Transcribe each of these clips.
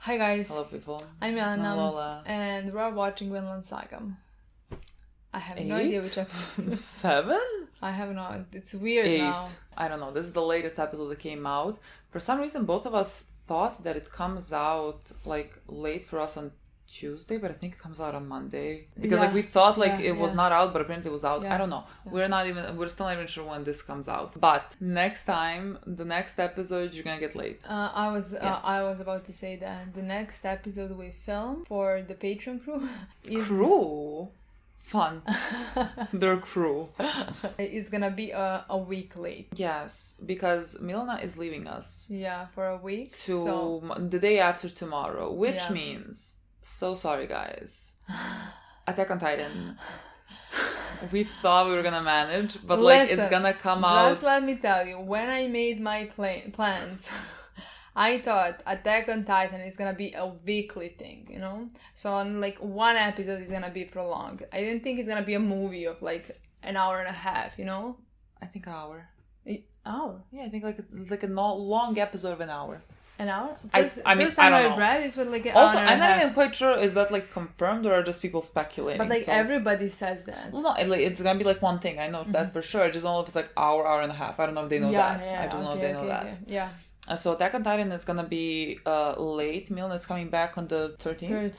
Hi guys. Hello people. I'm Milena. Lola. And we're watching Vinland Saga. I have no idea which episode. 7? I have no. It's weird 8. now. I don't know. This is the latest episode that came out. For some reason, both of us thought that it comes out like late for us on Tuesday, but I think it comes out on Monday because we thought it was not out, but apparently it was out. I don't know. Yeah. We're still not even sure when this comes out. But next time, the next episode, you're gonna get late. I was about to say that the next episode we film for the Patreon crew is fun. Their crew. It's gonna be a week late. Yes, because Milena is leaving us. Yeah, for a week. The day after tomorrow, which means. So sorry, guys. Attack on Titan. We thought we were gonna manage, but it's gonna come out. Just let me tell you, when I made my plans, I thought Attack on Titan is gonna be a weekly thing, you know? So on one episode is gonna be prolonged. I didn't think it's gonna be a movie of an hour and a half, you know? I think an hour. Hour? Yeah, I think it's a long episode of an hour. An hour? First time I read it was an also, hour and I'm not half. even quite sure, is that confirmed or are just people speculating? But everybody says that. Well, no, it's gonna be one thing. I know that for sure. I just don't know if it's hour and a half. I don't know if they know that. I just know they know that. Yeah. So Attack on Titan is gonna be late. Milena is coming back on the 13th.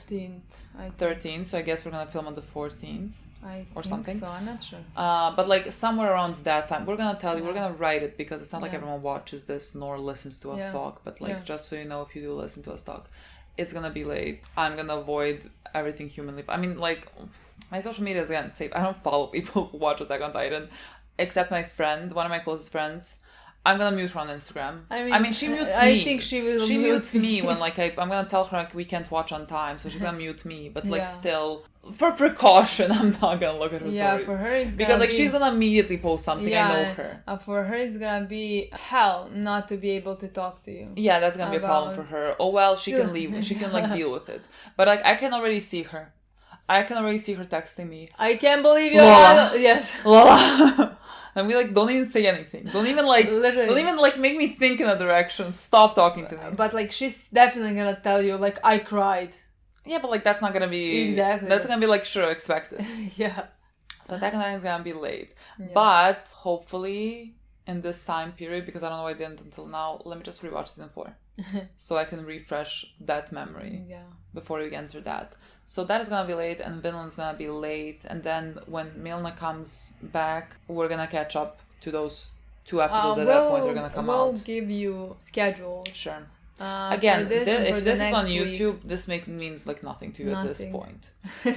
13th. So I guess we're gonna film on the 14th. Or something. So I'm not sure. But somewhere around that time, we're gonna tell you. We're gonna write it because it's not like everyone watches this nor listens to us talk. But just so you know, if you do listen to us talk, it's gonna be late. I'm gonna avoid everything humanly. I mean, my social media is again safe. I don't follow people who watch Attack on Titan, except my friend, one of my closest friends. I'm gonna mute her on Instagram. I mean, she mutes me. I think she will. She mutes me when I'm gonna tell her we can't watch on time, so she's gonna mute me. But still, for precaution, I'm not gonna look at her stories. Yeah, for her it's because gonna be... she's gonna immediately post something. I know her. For her it's gonna be hell not to be able to talk to you. Yeah, that's gonna be a problem for her. Oh well, she can leave. She can deal with it. But I can already see her. I can already see her texting me. I can't believe you. Lola. Yes. Lola. And we don't even say anything. Don't even Literally. don't even make me think in a direction. Stop talking to me. But she's definitely gonna tell you I cried. Yeah, but that's not gonna be exactly. That's gonna be sure expected. Yeah. So Attack on Titan is gonna be late, but hopefully in this time period, because I don't know why I didn't until now. Let me just rewatch season 4, so I can refresh that memory. Yeah. Before we enter that. So that is gonna be late, and Vinland's gonna be late, and then when Milena comes back, we're gonna catch up to those 2 episodes at that point. They're gonna come out. We'll give you schedules. Sure. Again, if this is on YouTube, this means nothing to you at this point.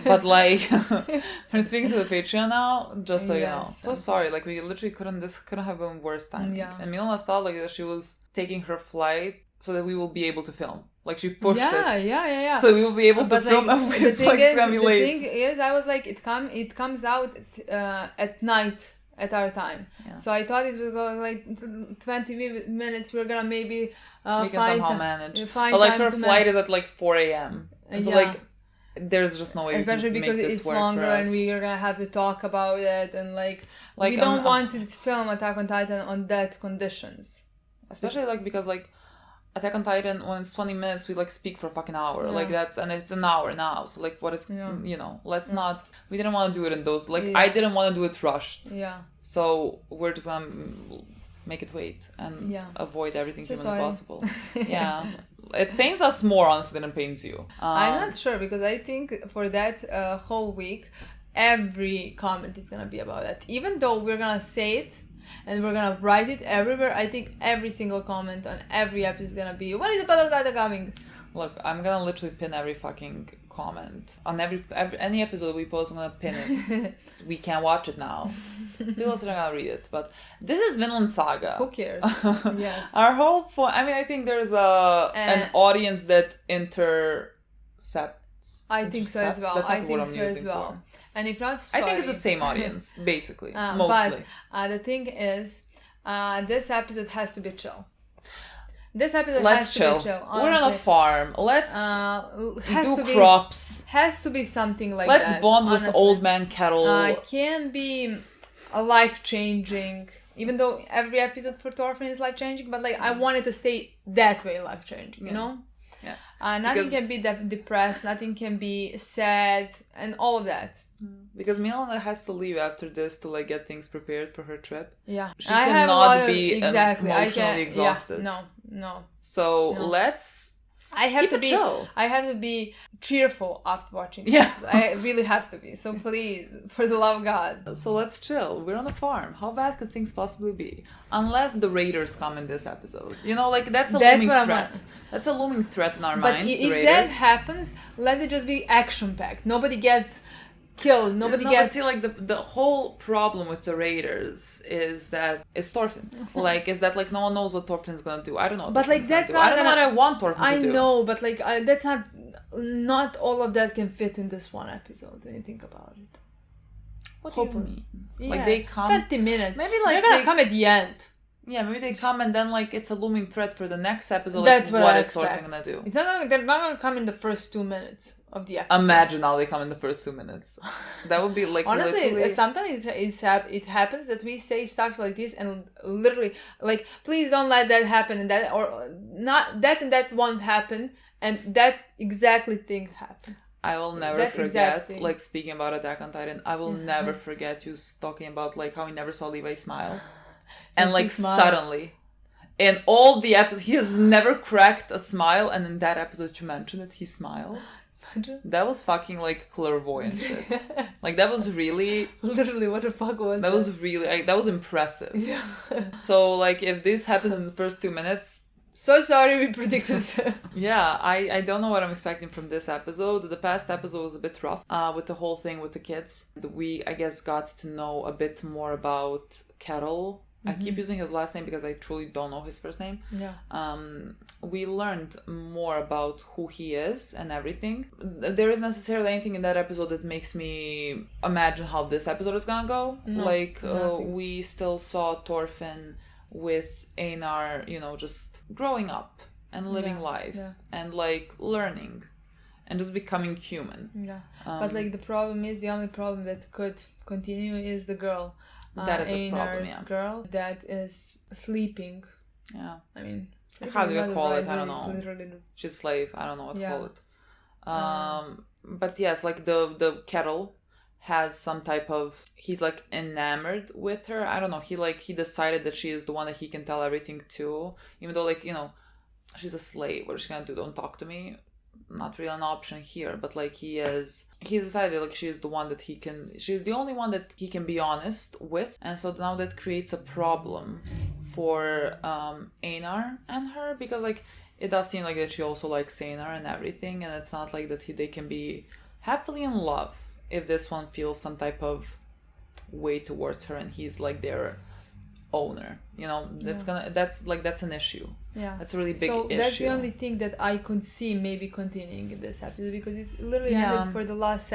But we're speaking to the Patreon now, just so you know. So sorry, we literally couldn't have been worse time. Yeah. And Milena thought that she was taking her flight so that we will be able to film. She pushed it. Yeah. So we will be able to film. The thing is, I was it comes out at night at our time. Yeah. So I thought it would go 20 minutes. We're gonna maybe we can somehow manage. But her flight is at 4 a.m. So there's just no way. Especially we can because make this it's work longer for us. and we are gonna have to talk about it and we don't want to film Attack on Titan on that conditions. Especially because Attack on Titan, when it's 20 minutes, we speak for a fucking hour. That's, and it's an hour now. So what is, let's not, we didn't want to do it in those, I didn't want to do it rushed. Yeah. So we're just gonna make it wait and avoid everything humanly possible. Yeah. It pains us more, honestly, than it pains you. I'm not sure, because I think for that whole week, every comment is gonna be about that. Even though we're gonna say it, and we're gonna write it everywhere. I think every single comment on every episode is gonna be, when is the Attack on Titan coming? Look, I'm gonna literally pin every fucking comment. On any episode we post, I'm gonna pin it. We can't watch it now. People are gonna read it. But this is Vinland Saga. Who cares? Yes. Our whole point, I think there's an audience that intercepts. I think so as well. I think so as well. For. And if not, sorry. I think it's the same audience, basically, mostly. But the thing is, this episode has to be chill. This episode Let's has chill. To be chill. Honestly. We're on a farm. Let's do crops. Has to be something like Let's that. Bond honestly. with old man Kettle. Can be a life-changing, even though every episode for Thorfinn is life-changing, but I want it to stay that way life-changing, you know? Yeah. Nothing can be depressed, nothing can be sad, and all of that. Because Milena has to leave after this to like get things prepared for her trip. Yeah. She cannot be emotionally exhausted. Yeah, no. So let's I have to be chill. I have to be cheerful after watching this. Yeah. I really have to be. So please, for the love of God. So let's chill. We're on a farm. How bad could things possibly be? Unless the raiders come in this episode. You know, like that's a looming threat. That's a looming threat in our minds. But if that happens, let it just be action packed. Nobody gets killed. Nobody gets. But see, like the whole problem with the raiders is that it's Thorfinn. Like, is that like no one knows what Thorfinn is gonna do? I don't know. What but like that's I don't know what I want Thorfinn to do. I know, but like that's not all of that can fit in this one episode when you think about it. What do you mean? Yeah. Like they come 20 minutes. Maybe like they're gonna come at the end. Yeah, maybe they come and then like it's a looming threat for the next episode. That's like, what is Thorfinn gonna do? They're not gonna come in the first 2 minutes of the episode. Imagine how they come in the first 2 minutes. That would be like honestly, literally... sometimes it happens that we say stuff like this and literally like, please don't let that happen and that, or not that, and that won't happen, and that exactly thing happened. I will never forget, like speaking about Attack on Titan, I will never forget you talking about like how he never saw Levi smile. And like suddenly, in all the episodes, he has never cracked a smile, and in that episode you mentioned it, he smiles. That was fucking like clairvoyant shit. Like that was really... Literally, what the fuck was that? That was really... Like, that was impressive. Yeah. So like if this happens in the first 2 minutes... So sorry we predicted that. Yeah, I don't know what I'm expecting from this episode. The past episode was a bit rough with the whole thing with the kids. We, I guess, got to know a bit more about Carol. I keep using his last name because I truly don't know his first name. Yeah. We learned more about who he is and everything. There isn't necessarily anything in that episode that makes me imagine how this episode is gonna go. No, like, we still saw Thorfinn with Einar, you know, just growing up and living life and like learning and just becoming human. Yeah. But like the only problem that could continue is the girl. That is a problem, Einar's girl that is sleeping. Yeah. I mean, how do you call it? I don't know. Literally... She's a slave. I don't know what to call it. But yes, like the kettle has some type of... He's like enamored with her. I don't know. He decided that she is the one that he can tell everything to. Even though, like, you know, she's a slave. What is she gonna do? Don't talk to me. Not really an option here, but like he decided like she's the one that she's the only one that he can be honest with, and so now that creates a problem for Einar and her, because like it does seem like that she also likes Einar and everything, and it's not like that they can be happily in love if this one feels some type of way towards her and he's like their owner, you know. That's an issue. Yeah, that's a really big issue. So that's the only thing that I could see maybe continuing in this episode, because it literally ended for the last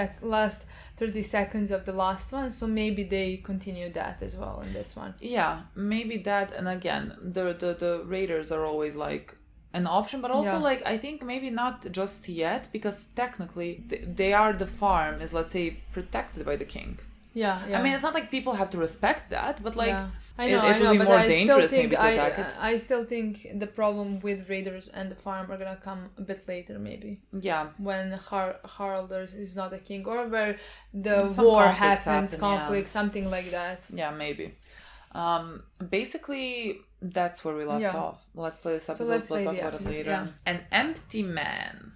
30 seconds of the last one, so maybe they continue that as well in this one. Yeah, maybe that. And again, the raiders are always like an option, but also like I think maybe not just yet, because technically they are, the farm is, let's say, protected by the king. Yeah. I mean, it's not like people have to respect that, but like I know, it would be more dangerous maybe to attack it. I still think the problem with raiders and the farm are gonna come a bit later, maybe. Yeah. When Harald is not a king, or where the war happens, something like that. Yeah, maybe. Basically, that's where we left off. Let's play this episode. So let's talk about it later. Yeah. An empty man.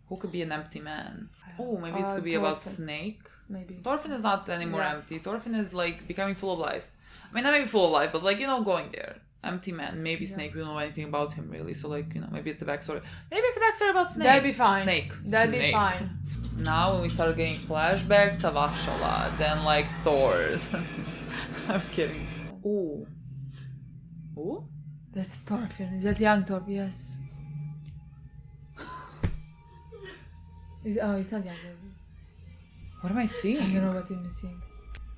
Who could be an empty man? Oh, maybe it could be about Snake. Maybe. Thorfinn is not anymore empty. Thorfinn is like becoming full of life. I mean, not maybe full of life, but like, you know, going there. Empty man. Maybe Snake. We don't know anything about him really. So like, you know, maybe it's a backstory. Maybe it's a backstory about Snake. That'd be fine. That'd be fine. Now when we start getting flashbacks of Ashala, then like Thor's. I'm kidding. Ooh. That's Thorfinn. Is that young Thorfinn? Yes. It's not young Thorfinn. What am I seeing? I don't know what I'm seeing.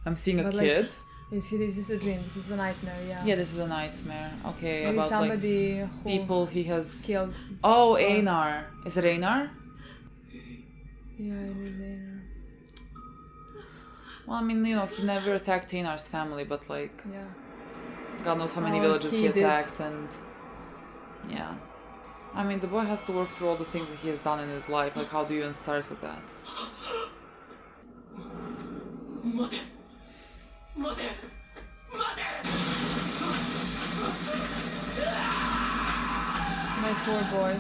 I'm seeing a kid. Is this a dream? This is a nightmare, yeah. Yeah, this is a nightmare. Okay, maybe about somebody like who people he has killed. Oh, Einar. Is it Einar? Yeah, it is Einar. Well, I mean, you know, he never attacked Einar's family, but like... Yeah. God knows how many villages he attacked, and... Yeah. I mean, the boy has to work through all the things that he has done in his life. Like, how do you even start with that? My poor boy.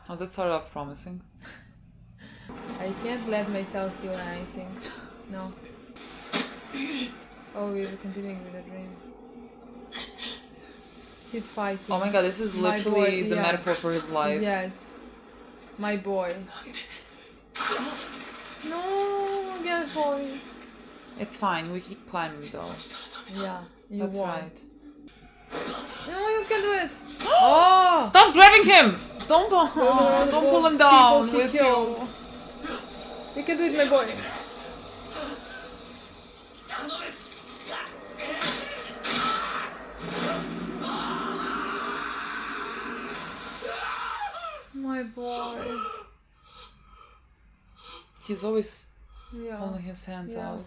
Oh, that started off promising. I can't let myself feel anything. No. Oh, we're continuing with the dream. He's fighting. Oh my god, this is literally the metaphor for his life. Yes. My boy. No, again falling. It's fine, we keep climbing though. Yeah, you That's won. right. No, you can do it. Oh! Stop grabbing him! Don't pull him down with you. You can do it, my boy. My boy. He's always holding his hands out.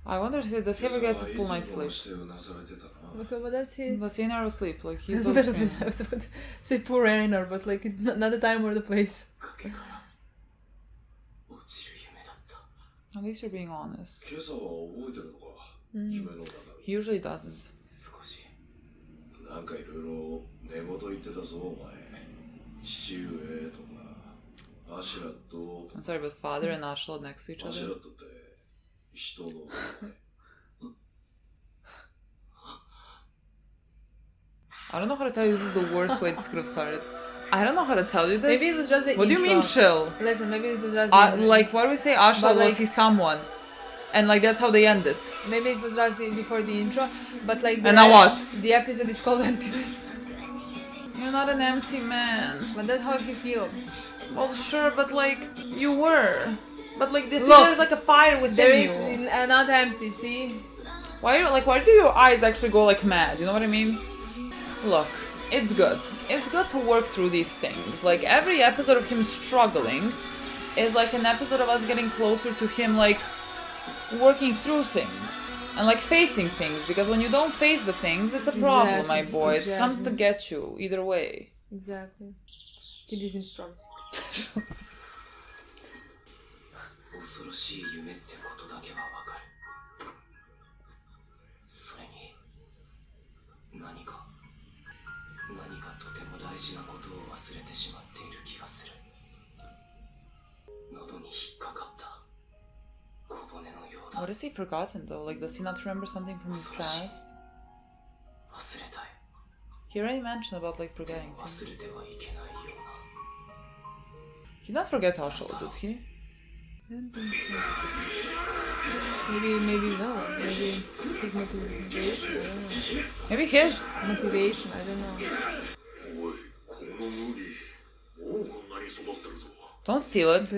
I wonder, does he ever get a full night's sleep? Okay, but that's his. Does he never sleep? Like, he's always been... I was about to say poor Einar, but like, it's not the time or the place. At least you're being honest. He usually doesn't. I'm sorry, but father and Ashla next to each other? I don't know how to tell you, this is the worst way this could have started. I don't know how to tell you this. Maybe it was just the What do you mean chill? Listen, maybe it was just the like, what do we say? Ashla will see someone. And like, that's how they end it. Maybe it was just before the intro, but like... And now what? The episode is called Empty. You're not an empty man. But that's how he feels. Well, sure, but like, you were. But like, there's like a fire within you. There is not empty, see? Why do your eyes actually go like mad? You know what I mean? Look, it's good. It's good to work through these things. Like, every episode of him struggling is like an episode of us getting closer to him, like, working through things. And like, facing things. Because when you don't face the things, it's a problem, my boy. Exactly. It comes to get you, either way. Exactly. It seems promising. What has he forgotten though? Like, does he not remember something from his past? He already mentioned about like forgetting things. He did not forget Ashla, did he? I don't think so. Maybe no. Maybe his motivation, I don't know. Maybe his motivation, I don't know. Don't steal it.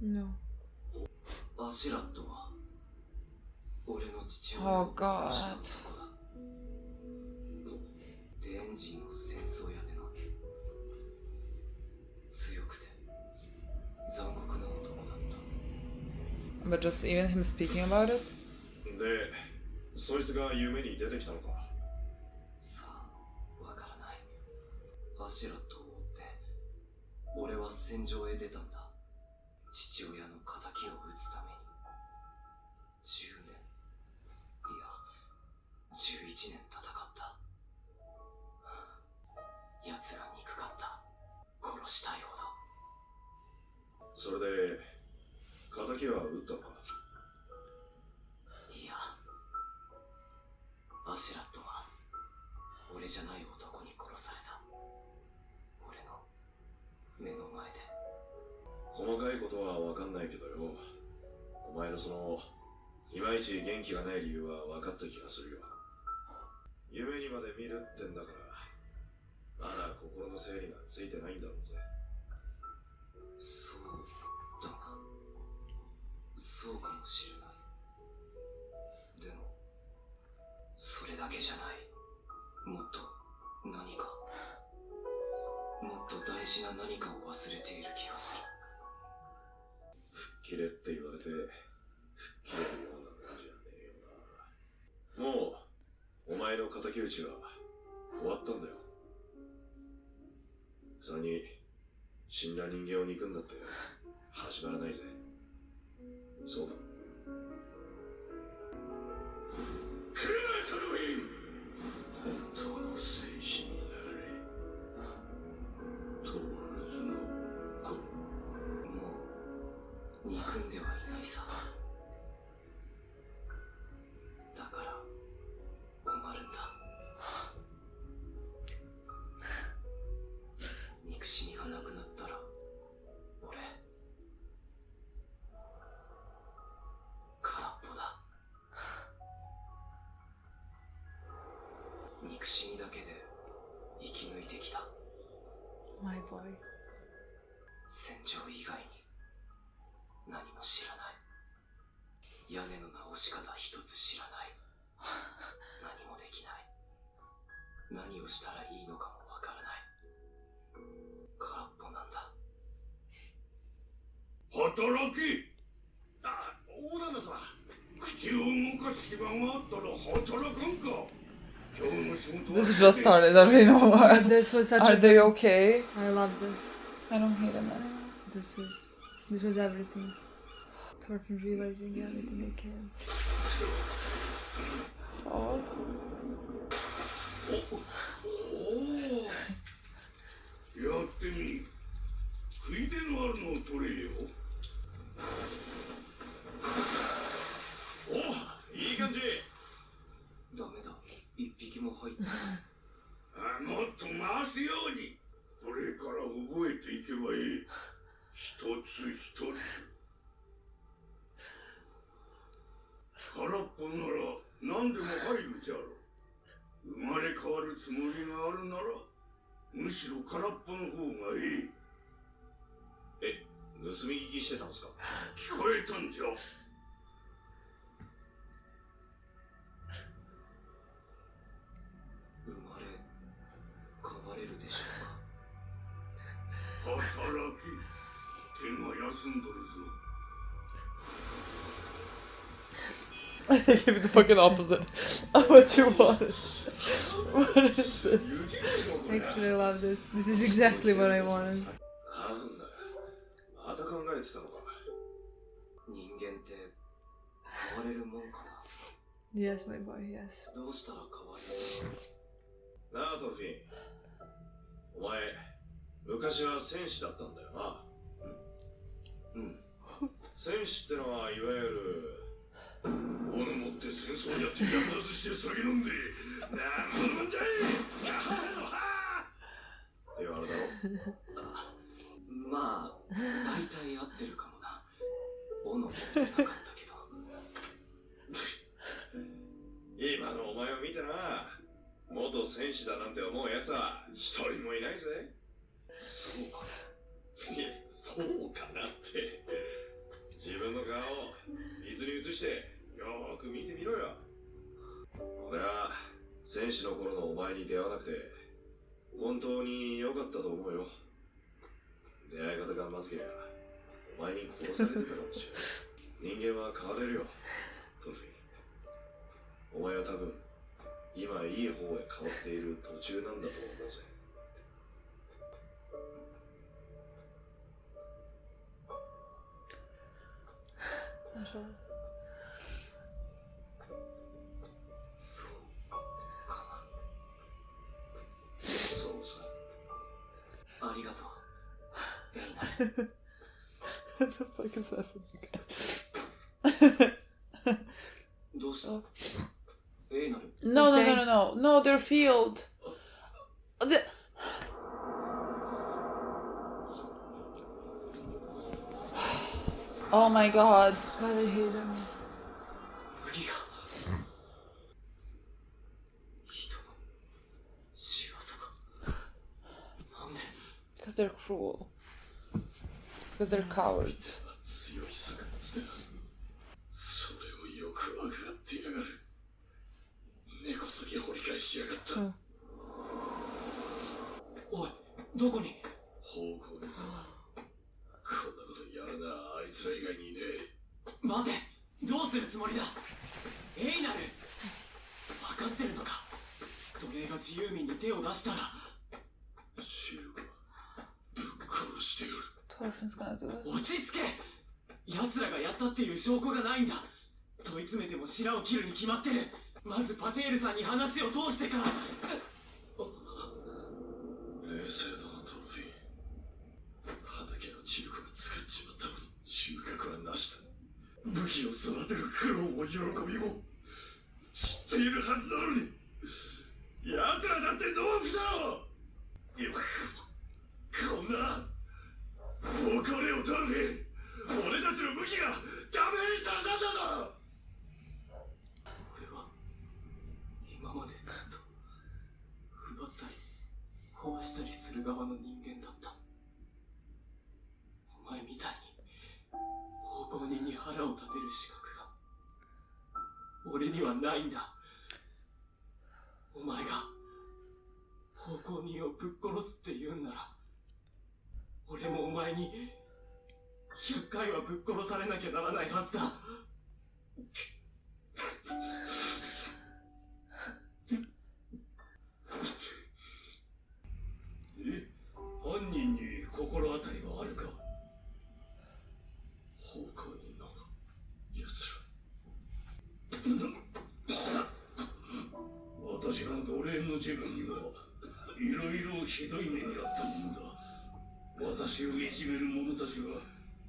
No. Oh god. But just even him speaking about it? もっと何かもっと大事な何かを忘れている気がする。吹っ切れって言われて吹っ切れるようなもんじゃねえよな。もうお前の敵討ちは終わったんだよ。それに死んだ人間を憎んだって始まらないぜ。そうだ。クラトロイン、本当の戦士になれ。友達の子。もう憎んではいないさ。だから困るんだ。憎しみがなくなったら俺空っぽだ。憎しみだけで生き抜いてきた。 My boy. 戦場以外に何も知らない。屋根の直し方一つ知らない。何もできない。何をしたらいいのかもわからない。空っぽなんだ。働き。あ、大旦那様、口を動かす暇があったら働かんか。今日の仕事は This just started. I don't know why. But this was such Are a they good- okay? I love this. I don't hate them anymore. This was everything. Thorfinn realizing everything I can. Oh. やってみ。食い手のあるのを取れよ。お、いい感じ。ダメだ、一匹も入ってない。もっと回すように。これから覚えていけばいい。一つ一つ。空っぽなら何でも入るじゃろ。生まれ変わるつもりがあるならむしろ空っぽの方がいい。え、盗み聞きしてたんすか？聞こえたんじゃ。生まれ変われるでしょうか。働き。手が休んどるぞ。I give you the fucking opposite of what you wanted. What is this? I actually love this. This is exactly what I wanted. なんだ、また考えてたのか。人間って変われるもんかな。 Yes, my boy, yes. どうしたら変わるの？なあトルフィン、お前昔は戦士だったんだよな。うん。戦士ってのはいわゆる斧持って戦争にやって役立つして酒飲んでなんもんじゃいってあれだろ。あ、まあ大体合ってるかもな。斧持ってなかったけど。今のお前を見てな、元戦士だなんて思うやつは一人もいないぜ。そうかいや、そうかなって。自分の顔を水に映してよーく見てみろよ。俺は戦士の頃のお前に出会わなくて本当に良かったと思うよ。出会い方がまずけりゃお前に殺されてたかもしれない。人間は変われるよトルフィン。お前は多分今いい方へ変わっている途中なんだと思うぜ。そうかな。そうさ。ありがとう。エイナル。What the fuck is that? どうした？エイナル。 No, no, no, no, no. No, they're field. Oh my god. God, I hate him. 無理が。人の仕業か。なんで？ Because they're cruel. Because they're cowards. 強い作物だ。それをよく分かってやがる。根こそぎ掘り返しやがった。どこに？方向にな。こんなことやるな、あいつら以外にいねえ。待て、どうするつもりだ？エイナル、分かってるのか？奴隷が自由民に手を出したら知るか、ぶっ殺してやる。Thorfinn's gonna do it. 落ち着け。奴らがやったっていう証拠がないんだ。問い詰めても白を切るに決まってる。まずパテールさんに話を通してから。冷静だな、トロフィー。畑のチルコが作っちまったのに収穫はなしだ。武器を育てる苦労も喜びも知っているはずなのに、奴らだって農夫だろ。こんな怒れよ、トロフィー。俺たちの武器がダメにされたんだぞ。俺は今までずっと奪ったり壊したりする側の人間だった。お前みたいに奉公人に腹を立てる資格が俺にはないんだ。お前が奉公人をぶっ殺すって言うんなら、俺もお前に100回はぶっ殺されなきゃならないはずだ。犯人に心当たりはあるか？奉公人の奴ら。私が奴隷の自分にはいろいろひどい目にあったものだ。私をいじめる者たちが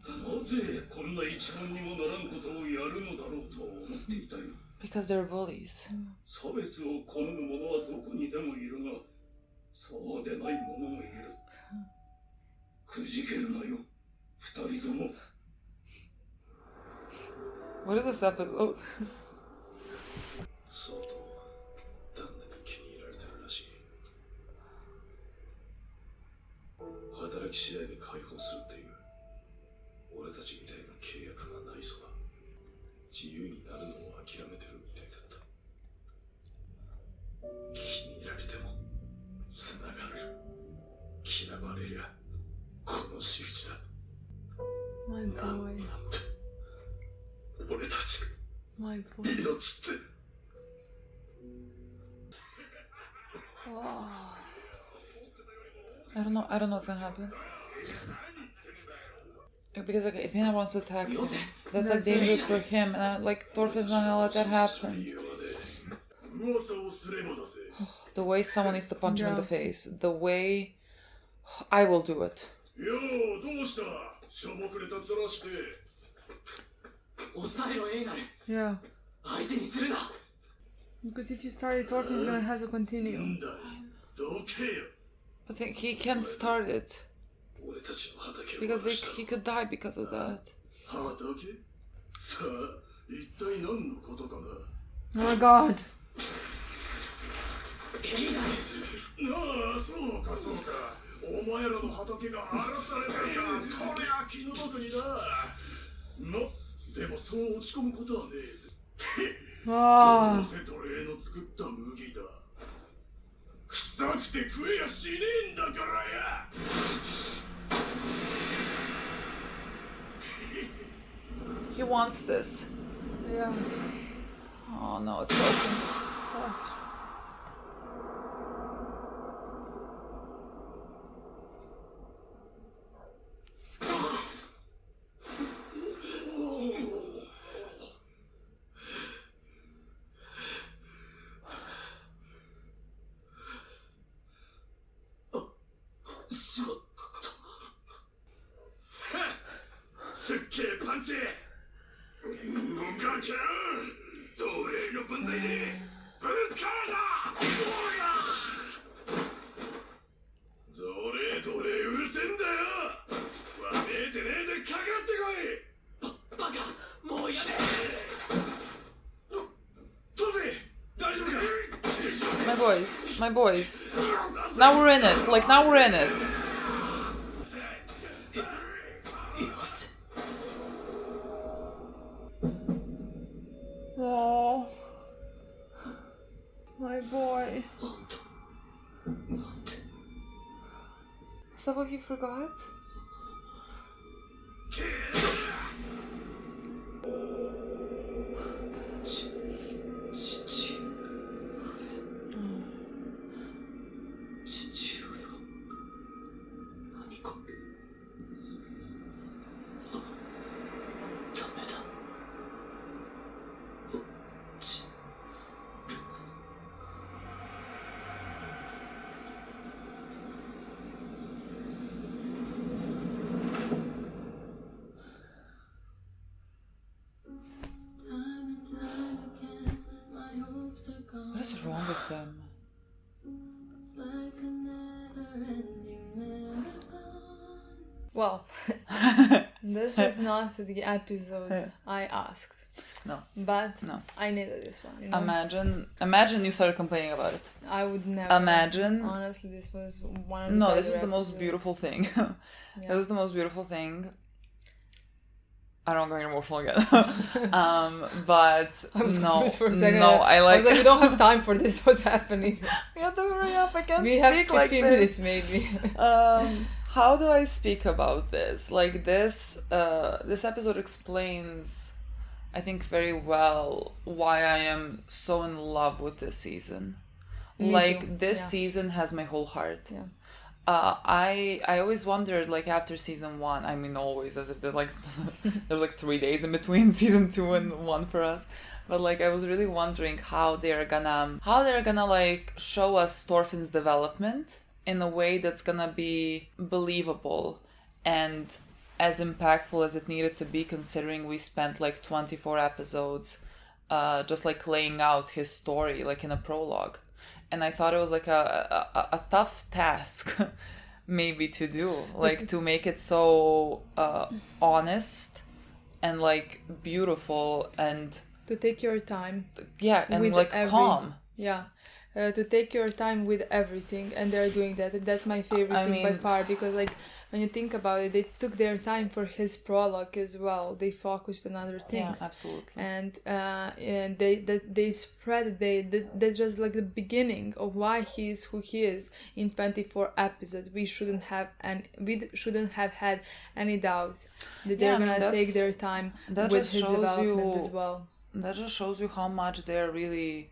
なぜこんな一文にもならんことをやるのだろうと思っていたよ。Because they're bullies. 差別を好む者はどこにでもいるが、そうでない者もいる。くじけるなよ、二人とも。What is this episode? 相当旦那に気に入られてるらしい。働き次第で解放するっていう。俺たちみたいな契約がないそうだ。自由になるのを諦めてるみたいだった。気に入られてもつながる。嫌われりゃこの仕打ちだ。My boy. 俺たち My boy. 命って。I don't know what's gonna happen. Because like, if Hina wants to attack him, that's like dangerous for him, and like Thorfinn's not gonna let that happen. The way someone needs to punch him in the face, the way I will do it. Yeah. Because if you start it, Thorfinn's gonna have to continue. I think he can't start it. Because he could die because of that. Oh my god. Ah. He wants this. Yeah. Oh no, it's so Tough. My boys. Now we're in it. Like, now we're in it. Oh. My boy. Is that what he forgot? What is wrong with them? Well, this was not the episode I asked. No. But no. I needed this one. You know? Imagine you started complaining about it. I would never. Imagine. Honestly, this was one of the No, better this was the most episodes. beautiful thing. This was the most beautiful thing. I don't get emotional again. But I was no, confused for a second. no, I was like, we don't have time for this. What's happening? We have to hurry up. I can't We speak have like 15 this. minutes, maybe. How do I speak about this? Like this episode explains, I think, very well why I am so in love with this season. Me like too. this Yeah. season has my whole heart. Yeah. I always wondered, like, after season 1, I mean, always, as if there's like 3 days in between season 2 and 1 for us, but like I was really wondering how they're gonna like show us Thorfinn's development in a way that's gonna be believable and as impactful as it needed to be, considering we spent like 24 episodes just like laying out his story like in a prologue. And I thought it was like a tough task maybe to do, like to make it so honest and like beautiful and To take your time. yeah, and with like calm. Yeah. To take your time with everything, and they're doing that. That's my favorite thing by far, because like when you think about it, they took their time for his prologue as well. They focused on other things. Yeah, absolutely. And they spread they just like the beginning of why he is who he is in 24 episodes. We shouldn't have had any doubts that they're gonna take their time with his development as well. That just shows you how much they're really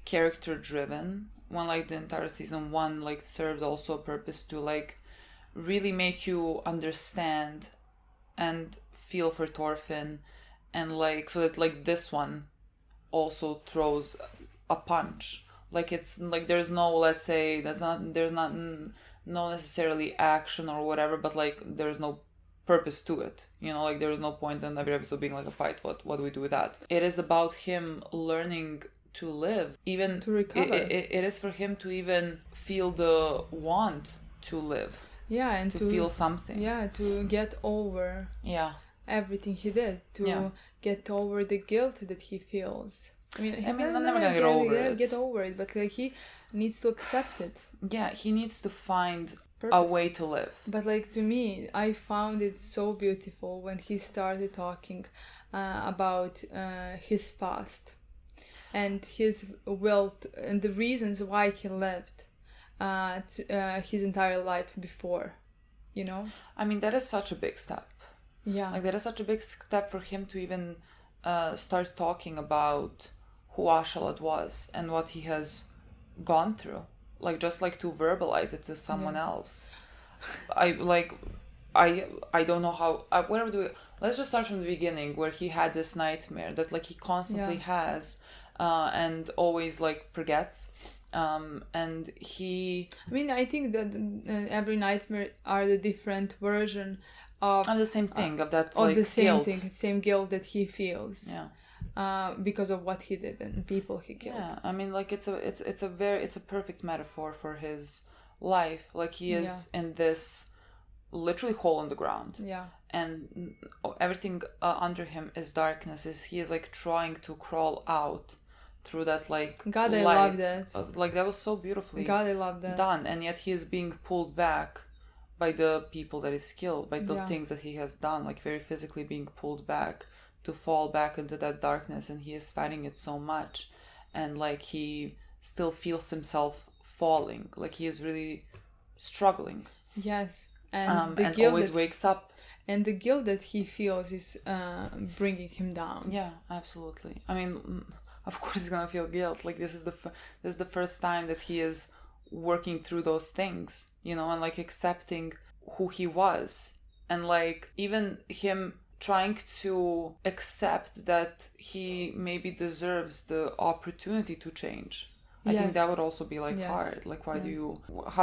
character driven, when like the entire season 1 like served also a purpose to like really make you understand and feel for Thorfinn, and like so that like this one also throws a punch. Like it's like there's no, let's say, there's not no necessarily action or whatever, but like there's no purpose to it, you know, like there is no point in every episode being like a fight. What do we do with that? It is about him learning to live, even to recover. It is for him to even feel the want to live. Yeah, and to feel something. Yeah, to get over everything he did, to get over the guilt that he feels. I mean, I'm never gonna get over it, but like he needs to accept it. Yeah, he needs to find Purpose. A way to live. But like to me, I found it so beautiful when he started talking about his past and his will and the reasons why he lived his entire life before, you know? I mean, that is such a big step. Yeah. Like that is such a big step for him to even start talking about who Ashalat was and what he has gone through. Like just like to verbalize it to someone else. I don't know how. Whatever do we? Let's just start from the beginning, where he had this nightmare that like he constantly has, and always like forgets. And he. I mean, I think that every nightmare are the different version of the same thing of that. Of like, the same guilt. thing, same guilt that he feels. Yeah. Because of what he did and people he killed. Yeah, I mean, like it's a perfect metaphor for his life. Like he is in this literally hole in the ground. Yeah. And everything under him is darkness. He is like trying to crawl out through that like God, I light. love that. Like that was so beautifully God, I love that. done, and yet he is being pulled back by the people that he's killed, by the things that he has done, like very physically being pulled back to fall back into that darkness, and he is fighting it so much, and like he still feels himself falling, like he is really struggling. Yes, and the and guilt always that, wakes up. and the guilt that he feels is bringing him down. Yeah, absolutely. I mean, of course he's gonna feel guilt. Like this is the first time that he is working through those things, you know, and like accepting who he was, and like even him trying to accept that he maybe deserves the opportunity to change. I think that would also be like hard. Like how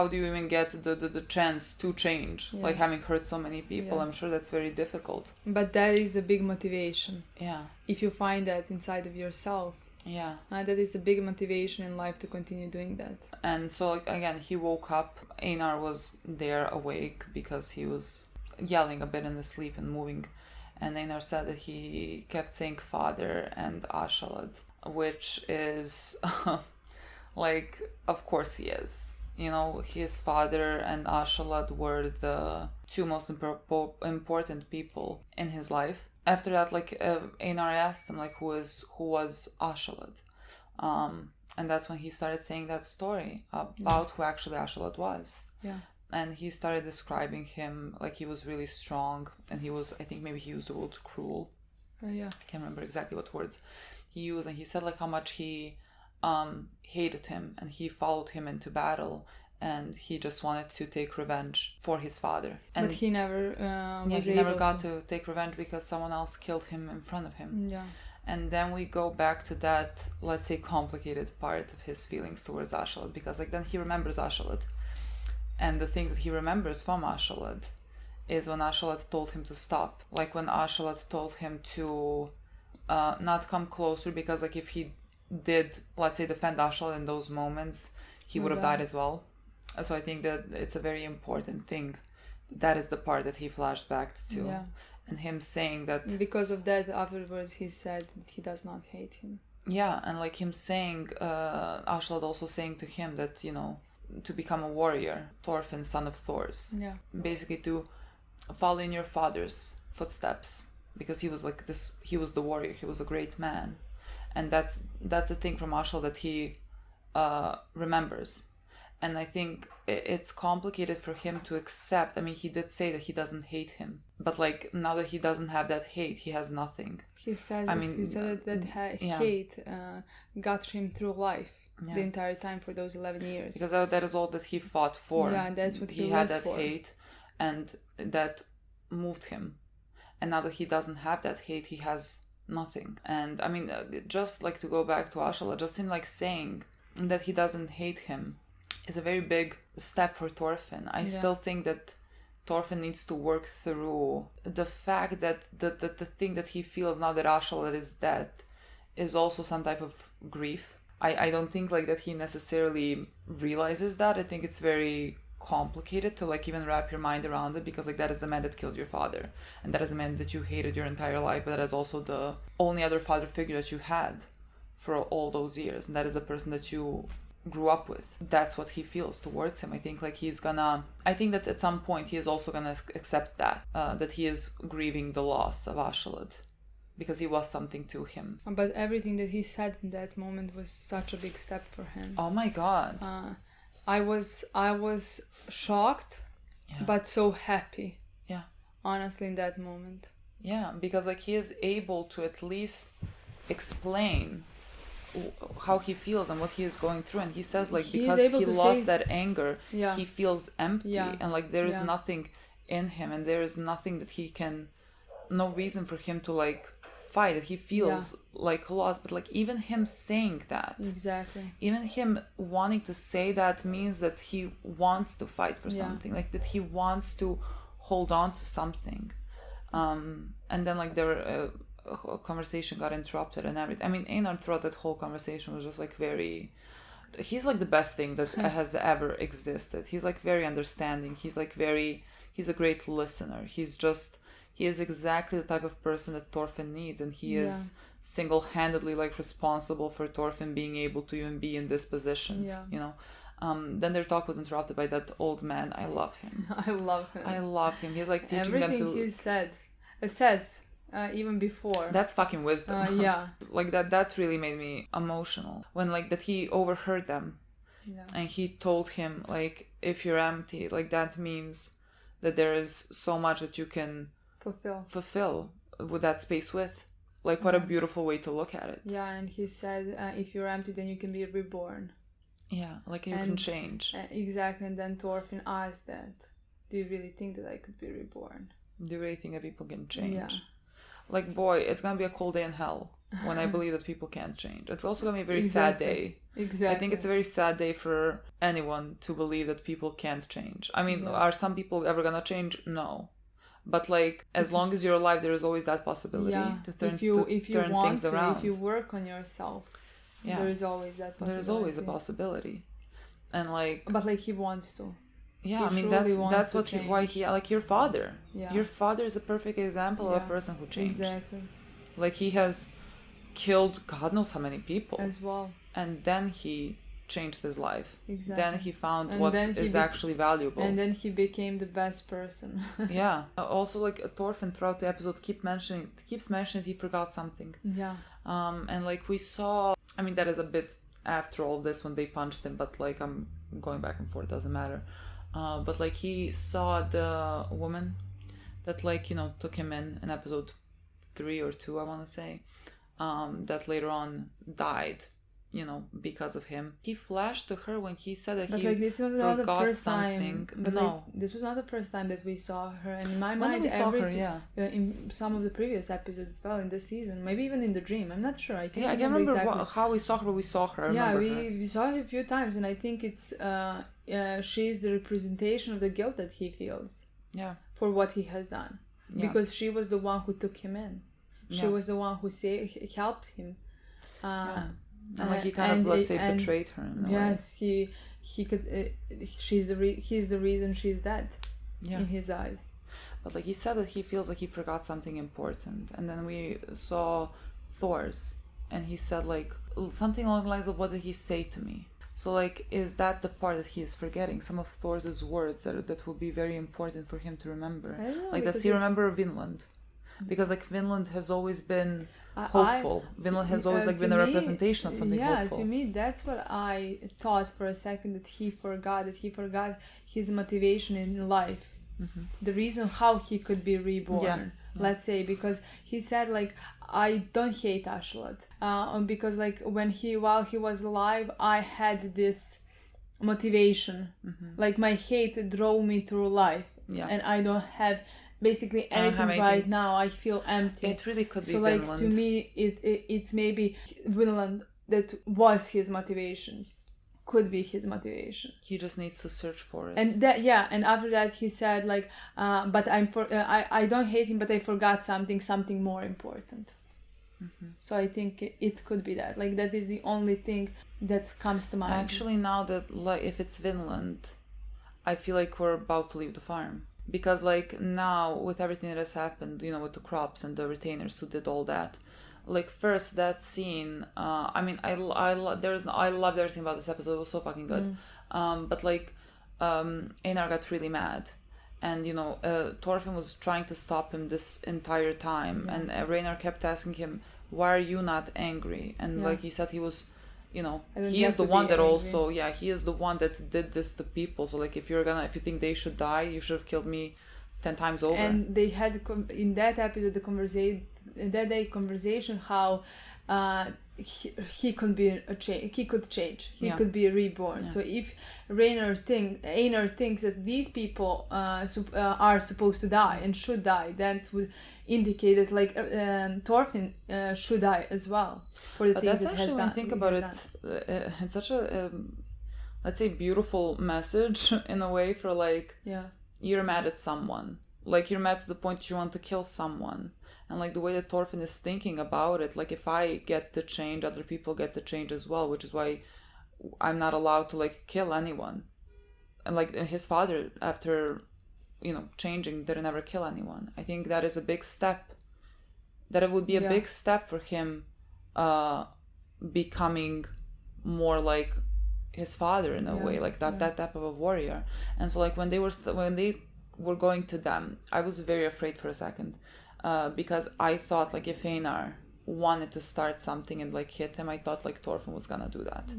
do you even get the chance to change? Like having hurt so many people, I'm sure that's very difficult. But that is a big motivation. Yeah. If you find that inside of yourself. Yeah. That is a big motivation in life to continue doing that. And so like, again, he woke up. Einar was there awake because he was yelling a bit in his sleep and moving. And Einar said that he kept saying father and Ashalad, which is... like, of course he is. You know, his father and Ashalad were the two most important people in his life. After that, like, Einar asked him, like, who was Ashalad? And that's when he started saying that story about who actually Ashalad was. Yeah. And he started describing him, like, he was really strong. And he was, I think maybe he used the word cruel. Yeah. I can't remember exactly what words he used. And he said, like, how much he... hated him, and he followed him into battle, and he just wanted to take revenge for his father. And but he never got to take revenge because someone else killed him in front of him. Yeah. And then we go back to that, let's say, complicated part of his feelings towards Ashalad, because like then he remembers Ashalad, and the things that he remembers from Ashalad is when Ashalad told him to stop, like when Ashalad told him to not come closer, because like if he did, let's say, defend Ashalad in those moments, he would have died as well. So I think that it's a very important thing. That is the part that he flashed back to. Yeah. And him saying that... Because of that, afterwards, he said that he does not hate him. Yeah, and like him saying, Ashalad also saying to him that, you know, to become a warrior, Thorfinn, son of Thor's. Yeah. Basically to follow in your father's footsteps. Because he was like this, he was the warrior, he was a great man. And that's a thing from Ashal that he remembers. And I think it's complicated for him to accept. I mean, he did say that he doesn't hate him. But like, now that he doesn't have that hate, he has nothing. He said that hate got him through life the entire time for those 11 years. Because that is all that he fought for. Yeah, that's what he had that for. Hate, and that moved him. And now that he doesn't have that hate, he has nothing. And I mean, just like to go back to Ashala, just him like saying that he doesn't hate him is a very big step for Thorfinn. I still think that Thorfinn needs to work through the fact that the thing that he feels now that Ashala is dead is also some type of grief. I don't think like that he necessarily realizes that. I think it's very complicated to like even wrap your mind around it, because like that is the man that killed your father, and that is the man that you hated your entire life, but that is also the only other father figure that you had for all those years, and that is the person that you grew up with. That's what he feels towards him. I think like I think that at some point he is also gonna accept that he is grieving the loss of Ashalad, because he was something to him. But everything that he said in that moment was such a big step for him. Oh my god. I was shocked, but so happy. Yeah. Honestly, in that moment. Yeah, because like he is able to at least explain how he feels and what he is going through, and he says like because he lost that anger, he feels empty, and like there is nothing in him, and there is nothing that he can, no reason for him to like fight, that he feels like lost. But like even him saying that, exactly, even him wanting to say that means that he wants to fight for something, like that he wants to hold on to something. And then like there a conversation got interrupted and everything. I mean, Einar throughout that whole conversation was just like he's like the best thing that has ever existed. He's like very understanding. He's a great listener. He is exactly the type of person that Thorfinn needs, and he is single-handedly like responsible for Thorfinn being able to even be in this position. You know. Then their talk was interrupted by that old man. I love him. I love him. He's like teaching everything them to... he says even before. That's fucking wisdom. Like that really made me emotional. When like that he overheard them. And he told him like, if you're empty, like that means that there is so much that you can fulfill with that space with. Like, what a beautiful way to look at it. Yeah, and he said, if you're empty, then you can be reborn. Yeah, like you can change. Exactly, and then Thorfinn asked that, do you really think that I could be reborn? Do you really think that people can change? Yeah. Like, boy, it's gonna be a cold day in hell when I believe that people can't change. It's also gonna be a very sad day. Exactly. I think it's a very sad day for anyone to believe that people can't change. I mean, are some people ever gonna change? No. But like, as long as you're alive, there is always that possibility to turn if you want things to, around. if you work on yourself, there is always that possibility. There's always a possibility. And like, but like, he wants to. Yeah, I mean, that's what why he, like, your father. Yeah. Your father is a perfect example of a person who changed. Exactly. Like, he has killed God knows how many people. As well. And then he changed his life. Exactly. Then he found what is actually valuable. And then he became the best person. Yeah. Also, like, Thorfinn throughout the episode keeps mentioning he forgot something. Yeah. And like, we saw, I mean, that is a bit after all this when they punched him, but like, I'm going back and forth, doesn't matter. But like, he saw the woman that, like, you know, took him in episode 3 or 2, I want to say, that later on died, you know, because of him. He flashed to her when he said that this was not the first something. time. But no, like, this was not the first time that we saw her. And in my when mind, we saw her, in some of the previous episodes as well in this season, maybe even in the dream. I'm not sure. I can't remember exactly. How we saw her, but we saw her. We saw her a few times, and I think it's she's the representation of the guilt that he feels. Yeah. For what he has done, because she was the one who took him in. She was the one who helped him. And like, he kind of, let's say, betrayed her in a way. Yes, he could. He's the reason she's dead. Yeah. In his eyes. But like, he said that he feels like he forgot something important, and then we saw Thor's, and he said like something along the lines of, "What did he say to me?" So like, is that the part that he is forgetting? Some of Thor's words that will be very important for him to remember. I don't know, like, does he remember Vinland? Because like, Vinland has always been hopeful. Vinland has always like been a representation of something hopeful. Yeah, to me that's what I thought for a second, that he forgot his motivation in life. Mm-hmm. The reason how he could be reborn. Let's say, because he said like, I don't hate Ashlot, because like, while he was alive, I had this motivation. Mm-hmm. Like, my hate drove me through life, and I don't have basically anything right now. I feel empty. It really could be so like, Vinland. to me it's maybe Vinland that was his motivation, could be his motivation. He just needs to search for it. And that, and after that he said like, but I don't hate him, but I forgot something more important. Mm-hmm. So I think it could be that, like, that is the only thing that comes to mind. Actually, now that, like, if it's Vinland, I feel like we're about to leave the farm. Because like, now with everything that has happened, you know, with the crops and the retainers who did all that, like, first that scene, I mean, I loved everything about this episode. It was so fucking good. But like, Einar got really mad, and you know, Thorfinn was trying to stop him this entire time, and Ragnar kept asking him, why are you not angry? And like, he said he was, you know, he is the one that also, he is the one that did this to people. So like, if you think they should die, you should have killed me 10 times over. And they had in that episode the conversation how he could be he could change. He could be reborn. So if Einar thinks that these people are supposed to die and should die, that would indicate that like Thorfinn should die as well for the but things that's that actually, when has you think about it, it's such a let's say beautiful message in a way, for like, you're mad at someone, like, you're mad to the point that you want to kill someone, and like, the way that Thorfinn is thinking about it, like, if I get to change, other people get to change as well, which is why I'm not allowed to like kill anyone. And like, his father, after, you know, changing, didn't ever kill anyone. I think that is a big step, that it would be a big step for him becoming more like his father in a way, like that type of a warrior. And so like, when they were going to them, I was very afraid for a second, because I thought like, if Einar wanted to start something and like hit him, I thought like Thorfinn was gonna do that.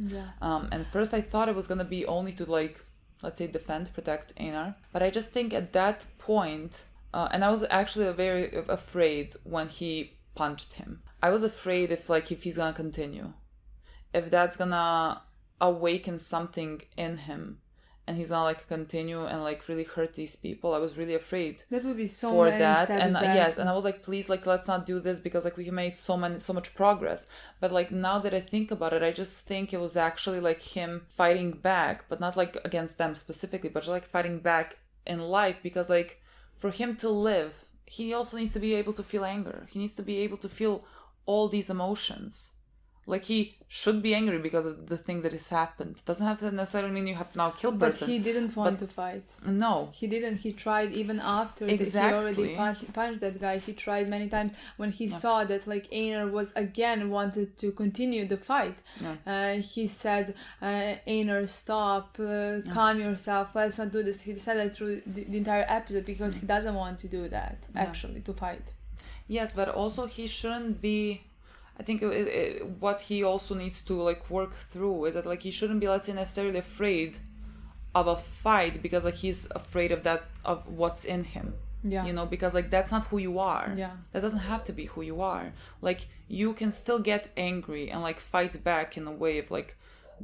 And first I thought it was gonna be only to like let's say, defend, protect Einar. But I just think at that point, and I was actually very afraid when he punched him. I was afraid if he's gonna continue, if that's gonna awaken something in him, and he's gonna continue and really hurt these people. I was really afraid that would be so for many that. steps And back. yes, and I was please, let's not do this, because we made so much progress. But now that I think about it, I just think it was actually him fighting back, but not against them specifically, but just fighting back in life, because for him to live, he also needs to be able to feel anger. He needs to be able to feel all these emotions. He should be angry because of the thing that has happened. Doesn't have to necessarily mean you have to now kill person. But he didn't want to fight. No. He didn't. He tried even after exactly. he already punched that guy. He tried many times when he saw that Einar was again wanted to continue the fight. Yeah. He said, Einar, stop, calm yourself, let's not do this. He said that through the entire episode because he doesn't want to do that, actually, to fight. Yes, but also he shouldn't be... I think what he also needs to work through is that he shouldn't be, let's say, necessarily afraid of a fight because he's afraid of what's in him. Yeah. Because that's not who you are. Yeah. That doesn't have to be who you are. You can still get angry and fight back in a way of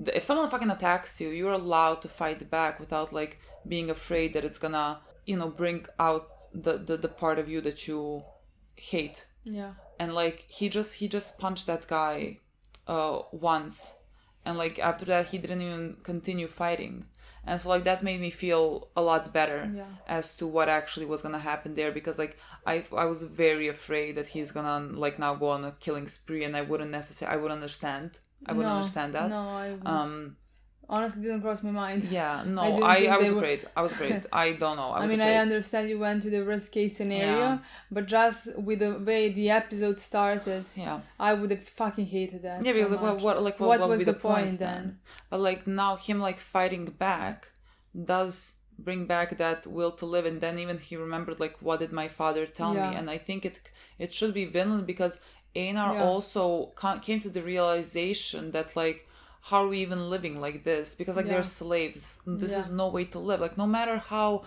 if someone fucking attacks you, you're allowed to fight back without being afraid that it's gonna bring out the part of you that you hate. Yeah. And he just punched that guy once, and after that he didn't even continue fighting, and so that made me feel a lot better as to what actually was gonna happen there, because I was very afraid that he's gonna now go on a killing spree, and I wouldn't understand that. No, honestly didn't cross my mind. Yeah, no, I was afraid. I don't know. I mean, I understand you went to the worst case scenario, but just with the way the episode started, I would have fucking hated that. Yeah, because what was the point then? But now him fighting back does bring back that will to live, and then even he remembered what did my father tell me, and I think it should be Vinland, because Einar also came to the realization that how are we even living like this? Because they're slaves. This is no way to live. No matter how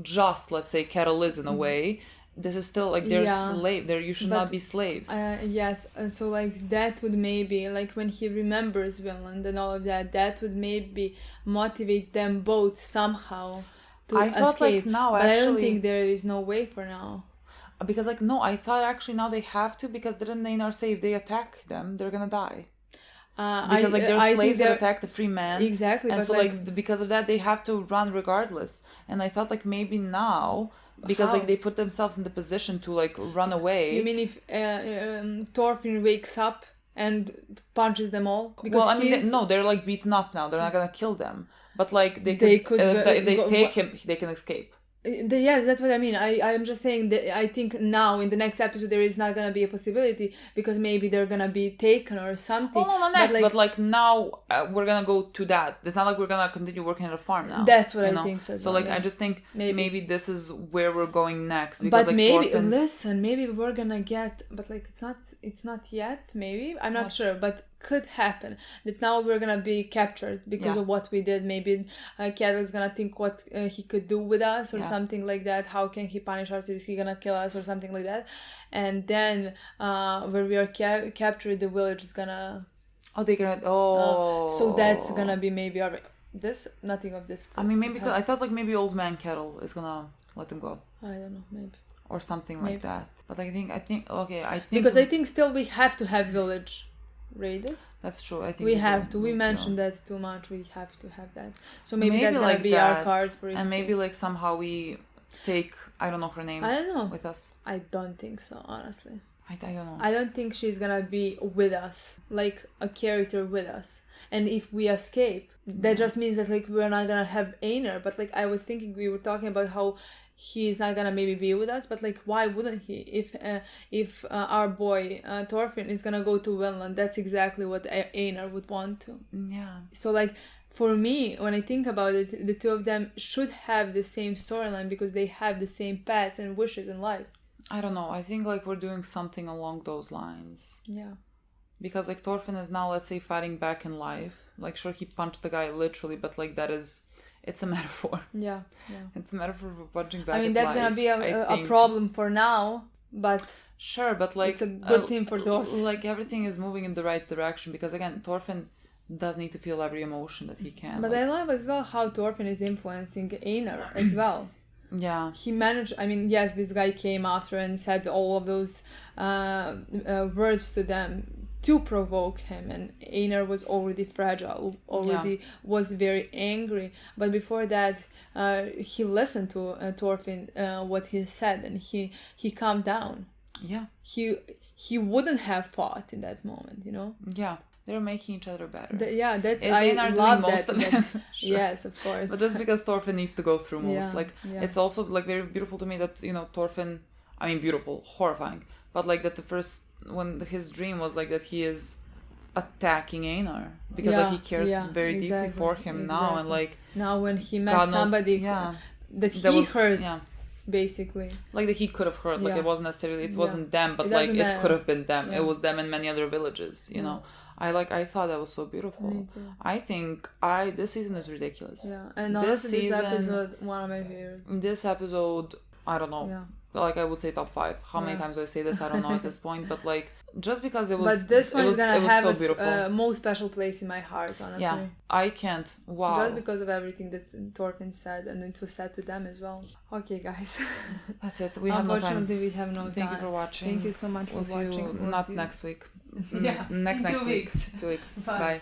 just, let's say, Kettle is in a way, this is still they're slave. You should not be slaves. Yes, and so that would maybe when he remembers Vinland and all of that, that would maybe motivate them both somehow to escape. I thought now but actually, I don't think there is no way for now. Because no, I thought actually now they have to, because didn't Einar say if they attack them, they're gonna die? Because they're slaves that attack the free man. Exactly. And so because of that they have to run regardless. And I thought maybe now, because they put themselves in the position to run away. You mean if Thorfinn wakes up and punches them all? Because no, they're beaten up now. They're not gonna kill them. But they could if they take him, they can escape. Yes, that's what I mean. I'm just saying that I think now in the next episode there is not gonna be a possibility, because maybe they're gonna be taken or something. Oh, no, next, but now we're gonna go to that. It's not we're gonna continue working at a farm now. That's what I think so. So I just think maybe this is where we're going next. Because, but maybe maybe we're gonna get, but it's not yet. Maybe I'm not sure, but could happen that now we're gonna be captured because of what we did. Maybe Kettle's gonna think what he could do with us or something like that. How can he punish us? Is he gonna kill us or something like that? And then when we are captured, the village is gonna so that's gonna be maybe nothing of this. I mean, maybe I thought maybe old man Kettle is gonna let them go. I don't know, maybe, or something like that. But I think because I think still we have to have village raided. That's true. I think we have to. We mentioned that too much. We have to have that. So maybe that's gonna be our card for it. And maybe somehow we take, I don't know her name. I don't know. With us. I don't think so, honestly. I don't know. I don't think she's gonna be with us, a character with us. And if we escape, that just means that we're not gonna have Einar. But I was thinking, we were talking about how he's not gonna maybe be with us, but why wouldn't he? If our boy Thorfinn is gonna go to Vinland, that's exactly what Einar would want to. Yeah. So for me, when I think about it, the two of them should have the same storyline because they have the same paths and wishes in life. I don't know. I think we're doing something along those lines. Yeah. Because Thorfinn is now, let's say, fighting back in life. Sure, he punched the guy literally, but that is it's a metaphor. Yeah. It's a metaphor for punching back. I mean, at that's life, gonna be a think. problem for now, but Sure, but like it's a good thing for Thorfinn. Like everything is moving in the right direction because again, Thorfinn does need to feel every emotion that he can. But like, I love as well how Thorfinn is influencing Einar as well. yeah, He managed, I mean, yes, this guy came after and said all of those words to them to provoke him, and Einar was already fragile, was very angry. But before that, he listened to Thorfinn, what he said, and he calmed down. Yeah. He wouldn't have fought in that moment, you know? Yeah. They're making each other better. That's Is I Einar love doing that. most of it? Sure. Yes, of course. But that's because Thorfinn needs to go through most. Yeah. It's also like very beautiful to me that, you know, Thorfinn, I mean beautiful, horrifying. But like that when his dream was like that he is attacking Einar. Because like he cares very deeply for him now, and like now when he met God knows, somebody that he hurt. Yeah. Basically, like that he could have hurt, like it wasn't necessarily, it wasn't them, but it it could have been them. Yeah. It was them in many other villages, you know. I thought that was so beautiful. Me too. I think this season is ridiculous. Yeah, and this episode, one of my favorites. This episode, I don't know. Yeah. Like I would say top 5. How many times do I say this? I don't know at this point, but like just because it was. But this one is gonna have so a most special place in my heart, honestly. Yeah, I can't. Wow. Just because of everything that Thorfinn said, and it was said to them as well. Okay, guys. That's it. We have no time. Unfortunately, we have no time. Thank you for watching. Thank you so much for watching. Not next week. Yeah. Next 2 week. weeks. 2 weeks. Bye. Bye.